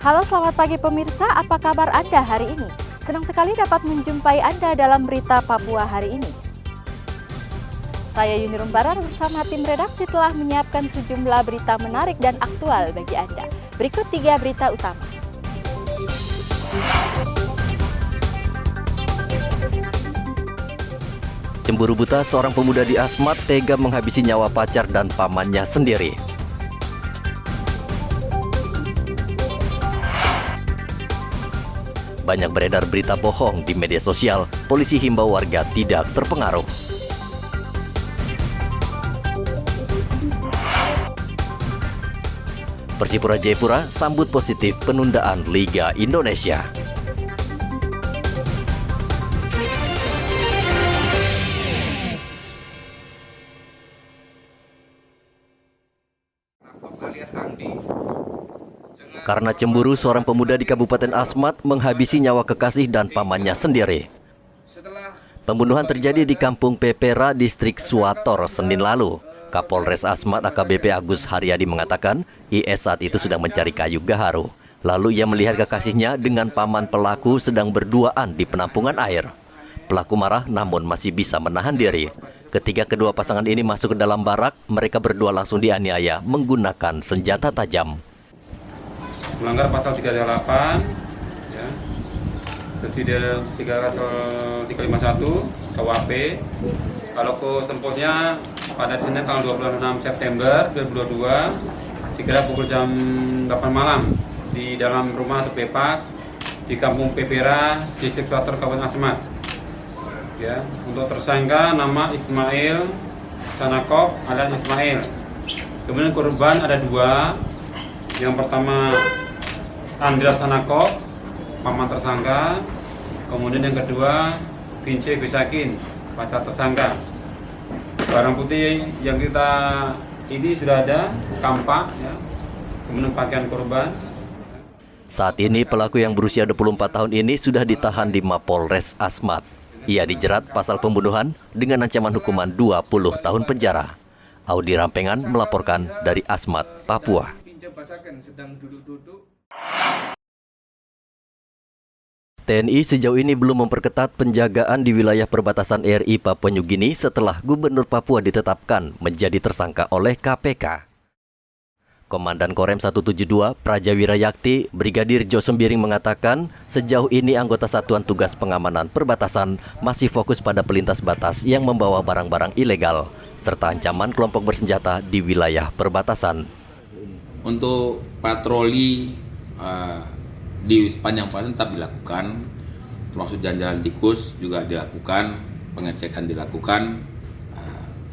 Halo, selamat pagi pemirsa, apa kabar Anda hari ini? Senang sekali dapat menjumpai Anda dalam berita Papua hari ini. Saya Yuni Rumbaran bersama tim redaksi telah menyiapkan sejumlah berita menarik dan aktual bagi Anda. Berikut 3 berita utama. Cemburu buta seorang pemuda di Asmat tega menghabisi nyawa pacar dan pamannya sendiri. Banyak beredar berita bohong di media sosial, polisi himbau warga tidak terpengaruh. Persipura Jayapura sambut positif penundaan Liga Indonesia. Karena cemburu, seorang pemuda di Kabupaten Asmat menghabisi nyawa kekasih dan pamannya sendiri. Pembunuhan terjadi di Kampung Pepera, Distrik Suator, Senin lalu. Kapolres Asmat AKBP Agus Haryadi mengatakan, IS saat itu sedang mencari kayu gaharu. Lalu ia melihat kekasihnya dengan paman pelaku sedang berduaan di penampungan air. Pelaku marah namun masih bisa menahan diri. Ketika kedua pasangan ini masuk ke dalam barak, mereka berdua langsung dianiaya menggunakan senjata tajam. Melanggar pasal 338, ya, subsidi 351 KUHP. Kalau tempusnya pada Senin tanggal 26 September 2022, sekira pukul jam 8 malam di dalam rumah atau pepak di Kampung Pepera, Distrik Suator, Kabupaten Asmat. Ya, untuk tersangka nama Ismail Sanakop alias Ismail. Kemudian korban ada 2. Yang pertama Andreas Sanakop, paman tersangka. Kemudian yang kedua Vince Besakin, pacar tersangka. Barang putih yang kita ini sudah ada, kampak, ya. Kemudian pakaian korban. Saat ini pelaku yang berusia 24 tahun ini sudah ditahan di Mapolres Asmat. Ia dijerat pasal pembunuhan dengan ancaman hukuman 20 tahun penjara. Audi Rampengan melaporkan dari Asmat, Papua. TNI sejauh ini belum memperketat penjagaan di wilayah perbatasan RI Papua Nugini setelah Gubernur Papua ditetapkan menjadi tersangka oleh KPK. Komandan Korem 172 Prajawira Yakti Brigadir Jo Sembiring mengatakan sejauh ini anggota Satuan Tugas Pengamanan Perbatasan masih fokus pada pelintas batas yang membawa barang-barang ilegal serta ancaman kelompok bersenjata di wilayah perbatasan. Untuk patroli di sepanjang perbatasan tetap dilakukan, termasuk jalan-jalan tikus juga dilakukan, pengecekan dilakukan,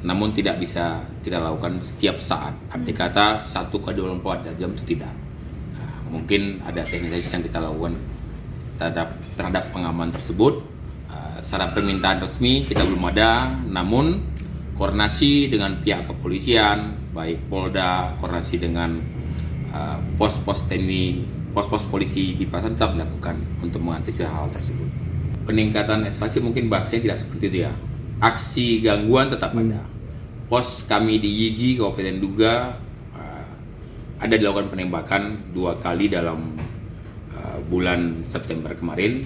namun tidak bisa kita lakukan setiap saat. Arti kata 1/24 jam itu tidak. Mungkin ada teknis yang kita lakukan terhadap pengaman tersebut. Secara permintaan resmi kita belum ada, namun koordinasi dengan pihak kepolisian, baik Polda, koordinasi dengan pos-pos TNI, pos-pos polisi di pasar tetap dilakukan untuk mengantisipasi hal tersebut. Peningkatan eskalasi mungkin bahasanya tidak seperti itu ya. Aksi gangguan tetap ada. Pos kami di Yigi, Kabupaten Duga, ada dilakukan penembakan 2 kali dalam bulan September kemarin.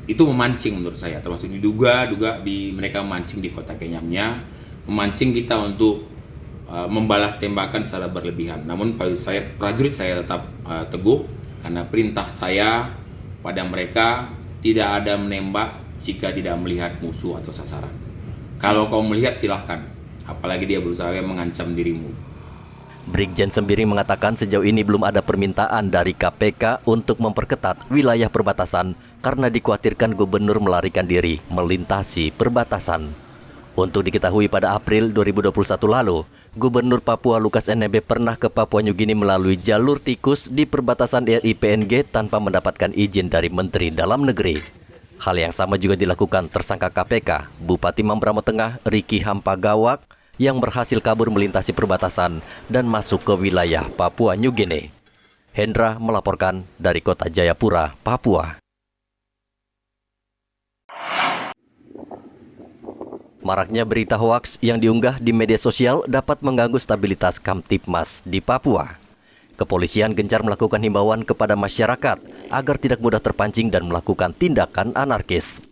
Itu memancing menurut saya, termasuk di Duga mereka memancing di kota Kenyamnya, memancing kita untuk membalas tembakan secara berlebihan. Namun prajurit saya tetap teguh karena perintah saya pada mereka tidak ada menembak jika tidak melihat musuh atau sasaran. Kalau kau melihat silahkan, apalagi dia berusaha mengancam dirimu. Brigjen Sembiring mengatakan sejauh ini belum ada permintaan dari KPK untuk memperketat wilayah perbatasan karena dikhawatirkan gubernur melarikan diri melintasi perbatasan. Untuk diketahui pada April 2021 lalu, Gubernur Papua Lukas NMB pernah ke Papua Nugini melalui jalur tikus di perbatasan RI PNG tanpa mendapatkan izin dari Menteri Dalam Negeri. Hal yang sama juga dilakukan tersangka KPK, Bupati Mambramo Tengah Riki Hampagawak, yang berhasil kabur melintasi perbatasan dan masuk ke wilayah Papua Nugini. Hendra melaporkan dari Kota Jayapura, Papua. Maraknya berita hoaks yang diunggah di media sosial dapat mengganggu stabilitas Kamtipmas di Papua. Kepolisian gencar melakukan himbauan kepada masyarakat agar tidak mudah terpancing dan melakukan tindakan anarkis.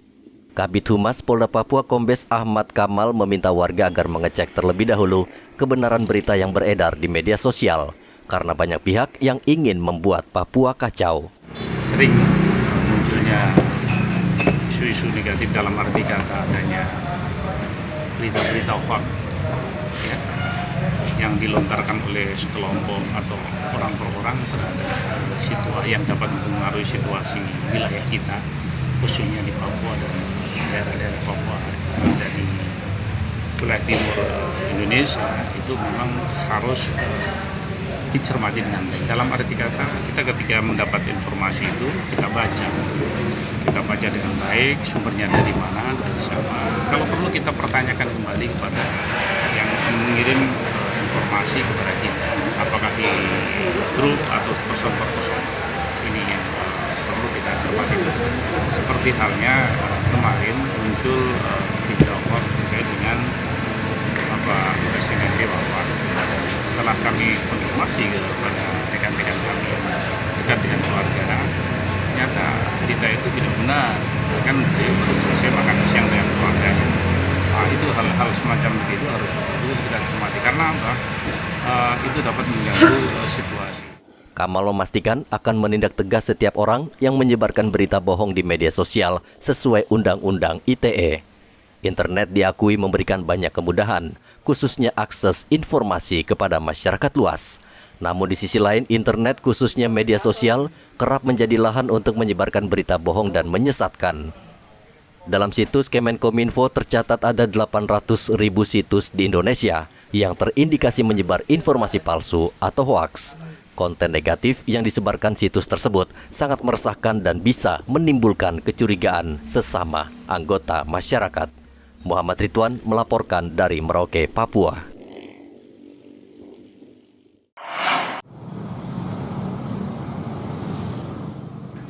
Kabid Humas Polda Papua Kombes Ahmad Kamal meminta warga agar mengecek terlebih dahulu kebenaran berita yang beredar di media sosial karena banyak pihak yang ingin membuat Papua kacau. Sering munculnya isu-isu negatif dalam arti kata adanya berita-berita hoax ya, yang dilontarkan oleh sekelompok atau orang per orang terhadap situasi yang dapat mempengaruhi situasi wilayah kita, khususnya di Papua dan daerah-daerah Papua dari wilayah timur Indonesia. Itu memang harus dicermati dengan baik. Dalam arti kata, kita ketika mendapat informasi itu kita baca dengan baik, sumbernya dari mana, dari siapa. Kalau perlu kita pertanyakan kembali kepada yang mengirim informasi kepada kita, apakah di grup atau person per person. Ini yang perlu kita cermati. Seperti halnya kemarin muncul berita hoax terkait dengan Presiden wafat. Setelah kami konfirmasi kepada rekan-rekan kami dekat dengan keluarga, ternyata berita itu tidak benar. Kan beliau baru selesai makan siang dengan keluarga. Itu hal-hal semacam itu harus kita cermati karena apa? Itu dapat mengganggu situasi. Kamal memastikan akan menindak tegas setiap orang yang menyebarkan berita bohong di media sosial sesuai Undang-Undang ITE. Internet diakui memberikan banyak kemudahan, khususnya akses informasi kepada masyarakat luas. Namun di sisi lain, internet khususnya media sosial kerap menjadi lahan untuk menyebarkan berita bohong dan menyesatkan. Dalam situs Kemenkominfo tercatat ada 800.000 situs di Indonesia yang terindikasi menyebar informasi palsu atau hoaks. Konten negatif yang disebarkan situs tersebut sangat meresahkan dan bisa menimbulkan kecurigaan sesama anggota masyarakat. Muhammad Ridwan melaporkan dari Merauke, Papua.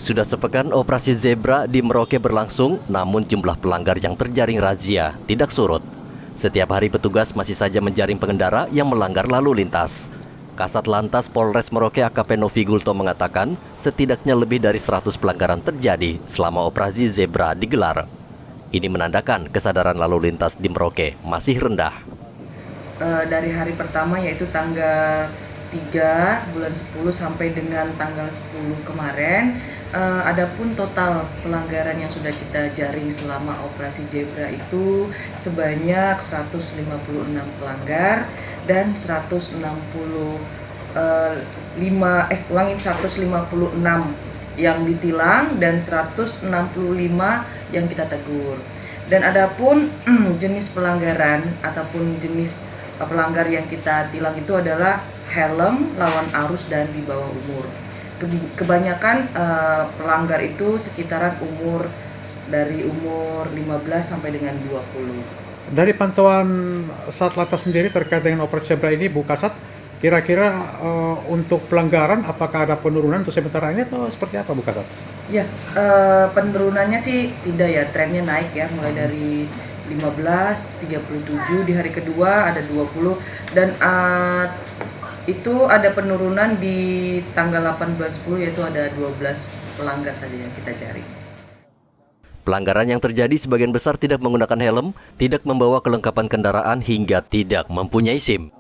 Sudah sepekan operasi zebra di Merauke berlangsung, namun jumlah pelanggar yang terjaring razia tidak surut. Setiap hari petugas masih saja menjaring pengendara yang melanggar lalu lintas. Kasat Lantas Polres Merauke AKP Novi Gulto mengatakan setidaknya lebih dari 100 pelanggaran terjadi selama operasi zebra digelar. Ini menandakan kesadaran lalu lintas di Merauke masih rendah. Dari hari pertama yaitu tanggal 3 bulan 10 sampai dengan tanggal 10 kemarin, adapun total pelanggaran yang sudah kita jaring selama operasi zebra itu sebanyak 156 pelanggar dan 156 yang ditilang dan 165 yang kita tegur. Dan adapun jenis pelanggaran ataupun jenis pelanggar yang kita tilang itu adalah helm, lawan arus, dan di bawah umur. Kebanyakan pelanggar itu sekitaran dari umur 15 sampai dengan 20. Dari pantauan Satlantas sendiri terkait dengan operasi zebra ini, Bu Kasat, kira-kira untuk pelanggaran apakah ada penurunan untuk sementara ini atau seperti apa, Bu Kasat? Ya, penurunannya sih tidak ya, trennya naik ya, mulai dari 15, 37, di hari kedua ada 20, dan itu ada penurunan di tanggal 8 bulan 10, yaitu ada 12 pelanggar saja yang kita cari. Pelanggaran yang terjadi sebagian besar tidak menggunakan helm, tidak membawa kelengkapan kendaraan hingga tidak mempunyai SIM.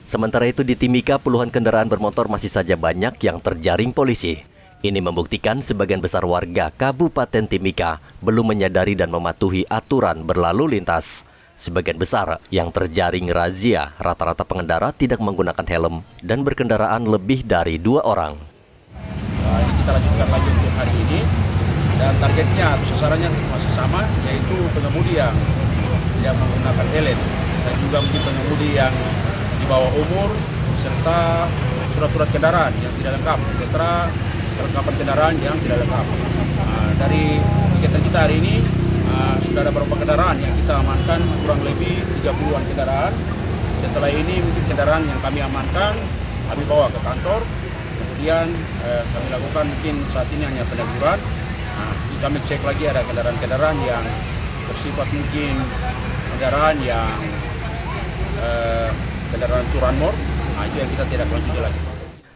Sementara itu di Timika puluhan kendaraan bermotor masih saja banyak yang terjaring polisi. Ini membuktikan sebagian besar warga Kabupaten Timika belum menyadari dan mematuhi aturan berlalu lintas. Sebagian besar yang terjaring razia rata-rata pengendara tidak menggunakan helm dan berkendaraan lebih dari 2 orang. Ini kita lanjutkan lagi untuk hari ini dan targetnya atau sasarannya masih sama, yaitu pengemudi yang tidak menggunakan helm dan juga mungkin pengemudi yang di bawah umur serta surat-surat kendaraan yang tidak lengkap, serta kelengkapan kendaraan yang tidak lengkap. Dari kegiatan kita hari ini sudah ada beberapa kendaraan yang kita amankan, kurang lebih 30-an kendaraan. Setelah ini mungkin kendaraan yang kami amankan kami bawa ke kantor, kemudian kami lakukan mungkin saat ini hanya peneguran. Kami cek lagi ada kendaraan-kendaraan yang bersifat mungkin kendaraan yang kendaraan curanmor Nah, itu yang kita tidak konsumsi lagi.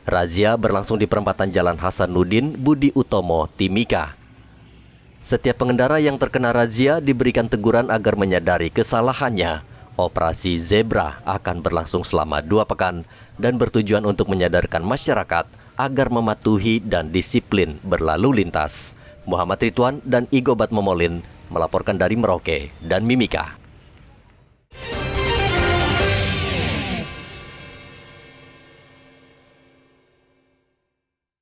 Razia berlangsung di perempatan Jalan Hasanuddin Budi Utomo, Timika. Setiap pengendara yang terkena razia diberikan teguran agar menyadari kesalahannya. Operasi Zebra akan berlangsung selama 2 pekan dan bertujuan untuk menyadarkan masyarakat agar mematuhi dan disiplin berlalu lintas. Muhammad Ridwan dan Igobat Momolin melaporkan dari Merauke dan Mimika.